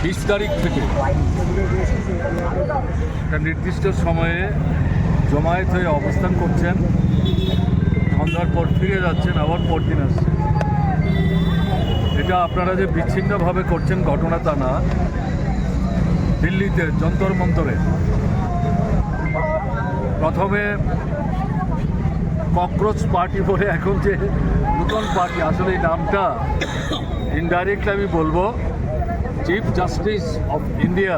20 তারিখ থেকে একটা নির্দিষ্ট সময়ে জমায়েত হয়ে অবস্থান করছেন, সন্ধ্যার পর ফিরে যাচ্ছেন, আবার পরদিন আসছেন। এটা আপনারা যে বিচ্ছিন্নভাবে করছেন ঘটনা তা না। দিল্লিতে যন্তর মন্তরে প্রথমে ককরোচ পার্টি বলে এখন যে নতুন পার্টি, আসলে এই নামটা ইনডাইরেক্টলি আমি বলবো চিফ জাস্টিস অফ ইন্ডিয়া,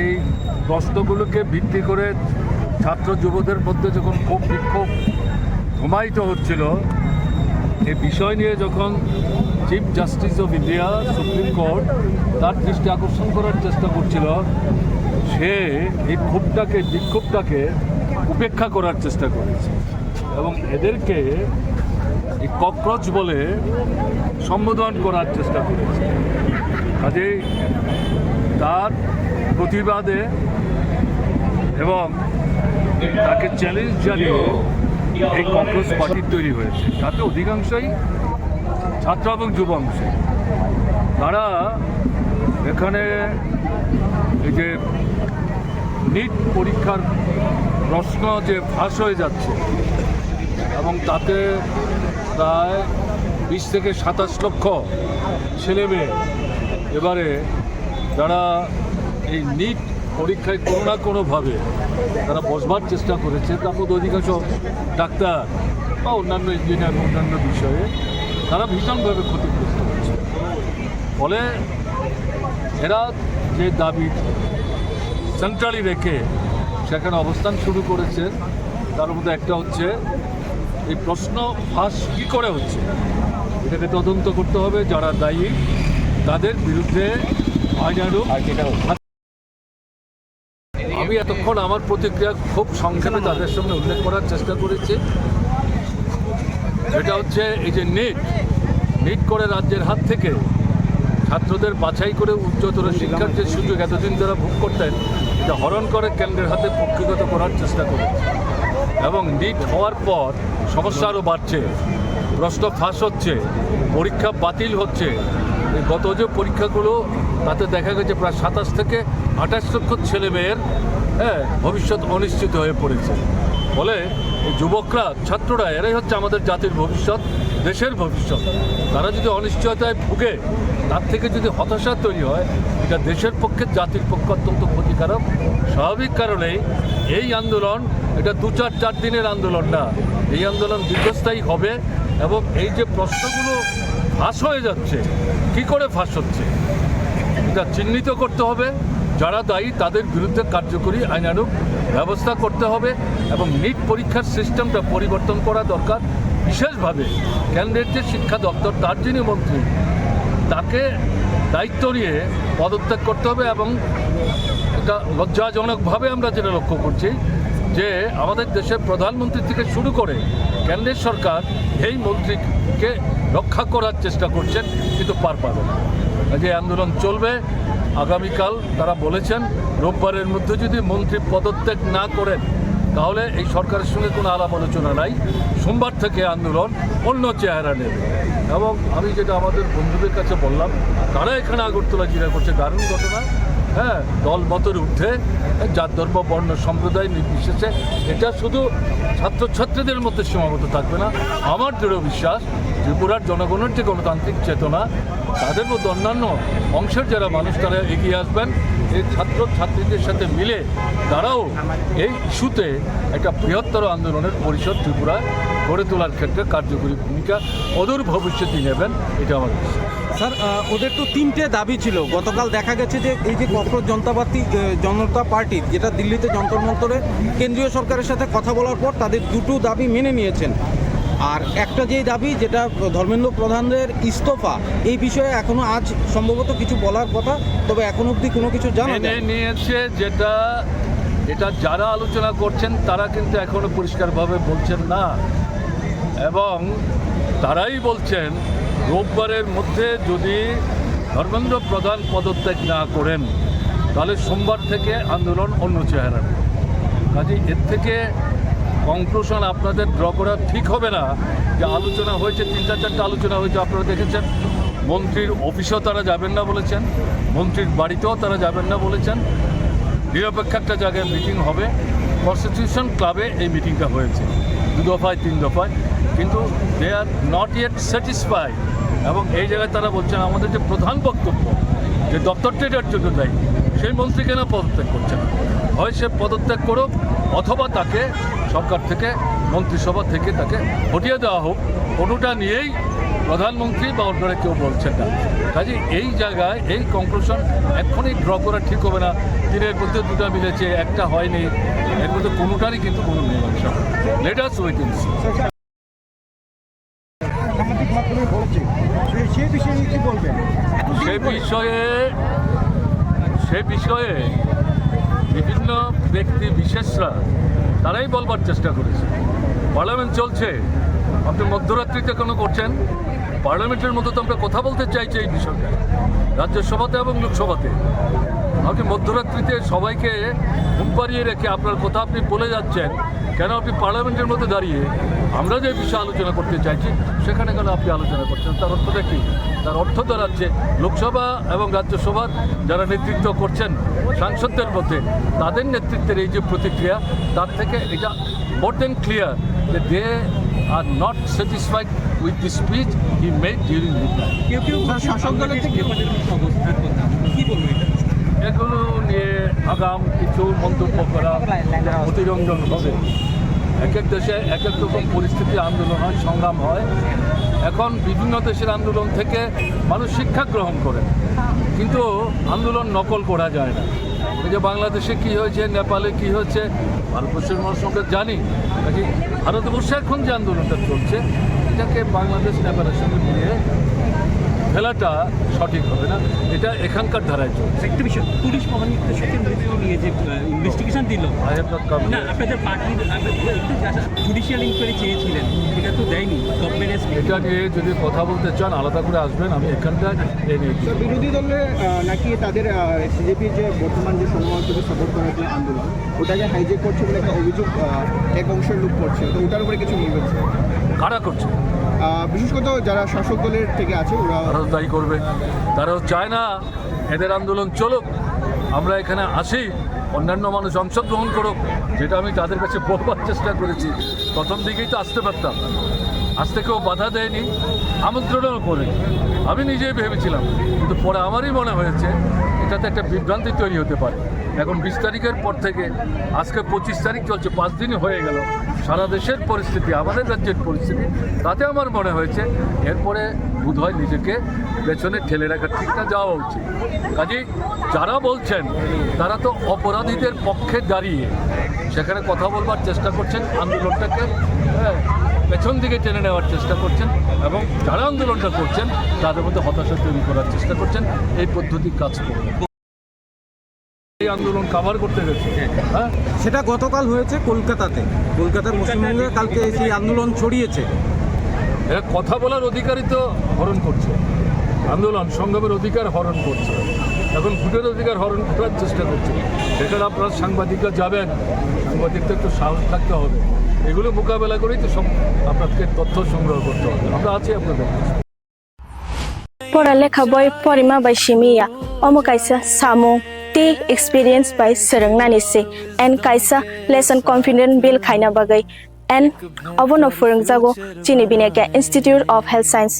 এই প্রশ্নগুলোকে ভিত্তি করে ছাত্র যুবদের মধ্যে যখন খুব বিক্ষোভ ধুমায়িত হচ্ছিল, এই বিষয় নিয়ে যখন chief justice of India supreme court তার দৃষ্টি আকর্ষণ করার চেষ্টা করছিল, সে এই বিক্ষোভটাকে উপেক্ষা করার চেষ্টা করেছে এবং এদেরকে এই ককরোচ বলে সম্বোধন করার চেষ্টা করেছে। কাজেই তার প্রতিবাদে এবং তাকে চ্যালেঞ্জ জানিয়ে এই ককরোচ পার্টি তৈরি হয়েছে। তাতে অধিকাংশই ছাত্র এবং যুবাংশ। তারা এখানে এই যে নিট পরীক্ষার প্রশ্ন যে ফাঁস হয়ে যাচ্ছে এবং তাতে প্রায় 20 থেকে 27 লক্ষ ছেলেমেয়ে এবারে যারা এই নিট পরীক্ষায় কোনো না কোনোভাবে তারা বসবার চেষ্টা করেছে, তার মধ্যে অধিকাংশ ডাক্তার বা অন্যান্য ইঞ্জিনিয়ার অন্যান্য বিষয়ে তারা ভীষণভাবে ক্ষতিগ্রস্ত হচ্ছে। ফলে এরা যে দাবি সেন্ট্রালি রেখে সেখানে অবস্থান শুরু করেছে, তার মধ্যে একটা হচ্ছে এই প্রশ্ন ফাঁস কী করে হচ্ছে এটাকে তদন্ত করতে হবে, যারা দায়ী তাদের বিরুদ্ধে আইনানুগ। আমি এতক্ষণ আমার প্রতিক্রিয়া খুব সংক্ষেপে তাদের সামনে উল্লেখ করার চেষ্টা করেছি। এটা হচ্ছে এই যে নিট করে রাজ্যের হাত থেকে ছাত্রদের বাছাই করে উচ্চতর শিক্ষার যে সুযোগ এতদিন তারা ভোগ করতেন, এটা হরণ করে কেন্দ্রের হাতে পক্ষীগত করার চেষ্টা করেছে এবং নিট হওয়ার পর সমস্যা আরও বাড়ছে, প্রশ্ন ফাঁস হচ্ছে, পরীক্ষা বাতিল হচ্ছে। গত যে পরীক্ষাগুলো তাতে দেখা গেছে প্রায় 27 থেকে 28 লক্ষ ছেলেমেয়ের ভবিষ্যৎ অনিশ্চিত হয়ে পড়েছে। ফলে এই যুবকরা, ছাত্ররা, এরাই হচ্ছে আমাদের জাতির ভবিষ্যৎ, দেশের ভবিষ্যৎ। তারা যদি অনিশ্চয়তায় ভুগে, তার থেকে যদি হতাশা তৈরি হয়, এটা দেশের পক্ষে, জাতির পক্ষে অত্যন্ত ক্ষতিকারক। স্বাভাবিক কারণেই এই আন্দোলন এটা 2-4 দিনের আন্দোলন না, এই আন্দোলন দীর্ঘস্থায়ী হবে এবং এই যে প্রশ্নগুলো ফাঁস হয়ে যাচ্ছে, কি করে ফাঁস হচ্ছে এটা চিহ্নিত করতে হবে, যারা দায়ী তাদের বিরুদ্ধে কার্যকরী আইনানুগ ব্যবস্থা করতে হবে এবং নিট পরীক্ষার সিস্টেমটা পরিবর্তন করা দরকার। বিশেষভাবে কেন্দ্রের যে শিক্ষা দপ্তর, তার যিনি মন্ত্রী, তাকে দায়িত্ব নিয়ে পদত্যাগ করতে হবে এবং এটা লজ্জাজনকভাবে আমরা যেটা লক্ষ্য করছি যে আমাদের দেশের প্রধানমন্ত্রী থেকে শুরু করে কেন্দ্রের সরকার এই মন্ত্রীকে রক্ষা করার চেষ্টা করছেন, কিন্তু পার পাবে না। যে আন্দোলন চলবে আগামীকাল। তারা বলেছেন রোববারের মধ্যে যদি মন্ত্রী পদত্যাগ না করেন তাহলে এই সরকারের সঙ্গে কোনো আলাপ আলোচনা নাই, সোমবার থেকে আন্দোলন অন্য চেহারা নেবে। এবং আমি যেটা আমাদের বন্ধুদের কাছে বললাম, তারা এখানে আগরতলা জিরা করছে, দারুণ ঘটনা। দল মতের ঊর্ধ্বে, জাত ধর্ম বর্ণ সম্প্রদায় নির্বিশেষে এটা শুধু ছাত্রছাত্রীদের মধ্যে সীমাবদ্ধ থাকবে না। আমার দৃঢ় বিশ্বাস ত্রিপুরার জনগণের যে গণতান্ত্রিক চেতনা, তাদের মধ্যে অন্যান্য অংশের যারা মানুষ তারা এগিয়ে আসবেন। এই ছাত্রছাত্রীদের সাথে মিলে তারাও এই ইস্যুতে একটা বৃহত্তর আন্দোলনের পরিষদ ত্রিপুরায় গড়ে তোলার ক্ষেত্রে কার্যকরী ভূমিকা অদূর ভবিষ্যতে নেবেন, এটা আমার বিশ্বাস। স্যার, ওদের তো 3টে দাবি ছিল। গতকাল দেখা গেছে যে এই যে ককরোচ জনতা পার্টি, যেটা দিল্লিতে যন্তর মন্তরে কেন্দ্রীয় সরকারের সাথে কথা বলার পর তাদের 2টো দাবি মেনে নিয়েছেন। আর একটা যেই দাবি, যেটা ধর্মেন্দ্র প্রধানের ইস্তফা, এই বিষয়ে এখনো আজ সম্ভবত কিছু বলার কথা, তবে এখন অবধি কোনো কিছু জানা নিয়েছে। এটা যারা আলোচনা করছেন তারা কিন্তু এখনো পরিষ্কারভাবে বলছেন না এবং তারাই বলছেন রোববারের মধ্যে যদি ধর্মেন্দ্র প্রধান পদত্যাগ না করেন তাহলে সোমবার থেকে আন্দোলন অন্য চেহারা নেবে। কাজে এর থেকে কনক্লুশন আপনাদের ড্র করা ঠিক হবে না যে আলোচনা হয়েছে, 3-4টা আলোচনা হয়েছে, আপনারা দেখেছেন মন্ত্রীর অফিসেও তারা যাবেন না বলেছেন, মন্ত্রীর বাড়িতেও তারা যাবেন না বলেছেন। নিরপেক্ষ একটা জায়গায় মিটিং হবে, কনস্টিটিউশন ক্লাবে এই মিটিংটা হয়েছে 2 দফায় 3 দফায়, কিন্তু দে আর নট ইয়েট স্যাটিসফাইড। এবং এই জায়গায় তারা বলছেন আমাদের যে প্রধান বক্তব্য যে দপ্তরটা এটার জন্য দায়ী, সেই মন্ত্রী কেন পদত্যাগ করছে না? হয় সে পদত্যাগ করুক, অথবা তাকে সরকার থেকে, মন্ত্রিসভা থেকে তাকে হটিয়ে দেওয়া হোক। কোনোটা নিয়েই প্রধানমন্ত্রী বা অন্যরা কেউ বলছেন না। কাজে এই জায়গায় এই কনক্লুশন এক্ষুনি ড্র করা ঠিক হবে না। দিনের মধ্যে 2টা মিলেছে, একটা হয়নি, এর মধ্যে কোনোটারই কিন্তু কোনো মীমাংসা। Let us wait and see. সামাজিক মাধ্যমে বলছে সেই বিষয়ে কি বলবেন? সে বিষয়ে বিভিন্ন ব্যক্তি বিশেষরা তারাই বলবার চেষ্টা করেছে। পার্লামেন্ট চলছে, আপনি মধ্যরাত্রিতে কেন করছেন? পার্লামেন্টের মতো তো আমরা কথা বলতে চাইছি এই বিষয়টা, রাজ্যসভাতে এবং লোকসভাতে। আপনি মধ্যরাত্রিতে সবাইকে ঘুম পাড়িয়ে রেখে আপনার কথা আপনি বলে যাচ্ছেন, কেন আপনি পার্লামেন্টের মধ্যে দাঁড়িয়ে আমরা যে বিষয়ে আলোচনা করতে চাইছি সেখানে কেন আপনি আলোচনা করছেন? তার অর্থটা কি? তার অর্থ দাঁড়াচ্ছে লোকসভা এবং রাজ্যসভার যারা নেতৃত্ব করছেন সাংসদদের মধ্যে, তাদের নেতৃত্বের এই যে প্রতিক্রিয়া, তার থেকে এটা মোর দেন ক্লিয়ার যে they are not satisfied with the speech he made during this time. কেউ কেউ শাসক দলের থেকে এগুলো নিয়ে আগাম কিছু মন্তব্য করা অতিরঞ্জন হবে। এক এক দেশে এক এক রকম পরিস্থিতি, আন্দোলন হয়, সংগ্রাম হয়। এখন বিভিন্ন দেশের আন্দোলন থেকে মানুষ শিক্ষা গ্রহণ করে, কিন্তু আন্দোলন নকল করা যায় না। এই যে বাংলাদেশে কী হয়েছে, নেপালে কী হয়েছে, ভারতবর্ষের মানুষ আমরা জানি। কাজে ভারতবর্ষে এখন যে আন্দোলনটা চলছে এটাকে বাংলাদেশ নেপালের সঙ্গে মিলিয়ে ফেলাটা সঠিক হবে না, এটা এখানকার ধারায় চলছে। একটা বিষয়, পুলিশ মহানির্দেশকের মৃত্যু নিয়ে যে ইনভেস্টিগেশন দিল, আই হ্যাভ নট কাম। না আপনাদের পার্টির জুডিশিয়াল ইনকোয়ারি চেয়েছিলেন, এটা তো দেয়নি গভর্নমেন্ট। এটা নিয়ে যদি কথা বলতে চান আলাদা করে আসবেন, আমি এখানটায় এ নিয়ে তো বিরোধী দলে নাকি তাদের সিজেপির যে বর্তমান যে সমমতকে সাপোর্ট করার যে আন্দোলন, ওটাকে হাইজেক করছে বলে একটা অভিযোগ এক অংশের লোক করছে, তো ওটার উপরে কিছু বলবেন? কারা করছে? বিশেষ করে যারা শাসক দলের থেকে আছে ওরা তারাও তাই করবে। তারাও চায় না এদের আন্দোলন চলুক, আমরা এখানে আসি, অন্যান্য মানুষ অংশগ্রহণ করুক, যেটা আমি তাদের কাছে বলবার চেষ্টা করেছি। প্রথম দিকেই তো আসতে পারতাম, আসতে কেউ বাধা দেয়নি, আমন্ত্রণও করে আমি নিজেই ভেবেছিলাম, কিন্তু পরে আমারই মনে হয়েছে এটাতে একটা বিভ্রান্তি তৈরি হতে পারে। এখন 20 তারিখের পর থেকে আজকে 25 তারিখ চলছে, 5 দিনই হয়ে গেল। সারা দেশের পরিস্থিতি, আমাদের রাজ্যের পরিস্থিতি, তাতে আমার মনে হয়েছে এরপরে বোধহয় নিজেকে পেছনে ঠেলে রাখা ঠিক না, যাওয়া উচিত। কাজেই যারা বলছেন তারা তো অপরাধীদের পক্ষে দাঁড়িয়ে সেখানে কথা বলবার চেষ্টা করছেন, আন্দোলনটাকে পেছন দিকে টেনে নেওয়ার চেষ্টা করছেন, এবং যারা আন্দোলনটা করছেন তাদের মধ্যে হতাশা তৈরি করার চেষ্টা করছেন। এই পদ্ধতি কাজ করবে। এই আন্দোলন কাভার করতে গেছে, হ্যাঁ, সেটা গতকাল হয়েছে কলকাতাতে, কলকাতার পশ্চিমবঙ্গে কালকে সেই আন্দোলন ছড়িয়েছে। এরা কথা বলার অধিকারই তো হরণ করছে, আন্দোলন সংগ্রামের অধিকার হরণ করছে, এখন ভোটের অধিকার হরণ করার চেষ্টা করছে। সেখানে আপনারা সাংবাদিকরা যাবেন, সাংবাদিকদের একটু সাহস থাকতে হবে, এগুলো মোকাবেলা করেই তো সব আপনাকে তথ্য সংগ্রহ করতে হবে। আমরা আছি আপনাদের কাছে। Poralekha boy porima by shimiya omo kaisa samu te experience by serengnani se and kaisa lesson confident bil khaina bagai and abono furungjago chini bineka Institute of Health Science.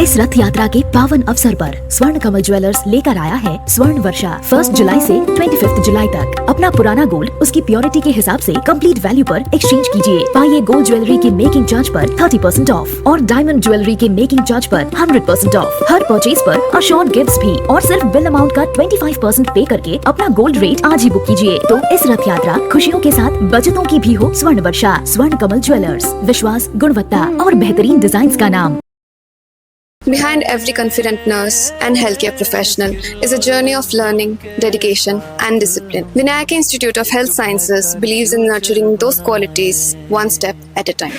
इस रथ यात्रा के पावन अवसर पर स्वर्ण कमल ज्वेलर्स लेकर आया है स्वर्ण वर्षा। 1 जुलाई से 25 जुलाई तक अपना पुराना गोल्ड उसकी प्योरिटी के हिसाब से कंप्लीट वैल्यू पर एक्सचेंज कीजिए। पाइए गोल्ड ज्वेलरी के मेकिंग चार्ज पर 30% ऑफ और डायमंड ज्वेलरी के मेकिंग चार्ज पर 100% ऑफ। हर परचेज पर अशोर्ड गिफ्ट्स भी और सिर्फ बिल अमाउंट का 25% पे करके अपना गोल्ड रेट आज ही बुक कीजिए। तो इस रथ यात्रा खुशियों के साथ बचतों की भी हो स्वर्ण वर्षा। स्वर्ण कमल ज्वेलर्स, विश्वास, गुणवत्ता और बेहतरीन डिजाइन का नाम। Behind every confident nurse and healthcare professional is a journey of learning, dedication, and discipline. Vinayaka Institute of Health Sciences believes in nurturing those qualities one step at a time.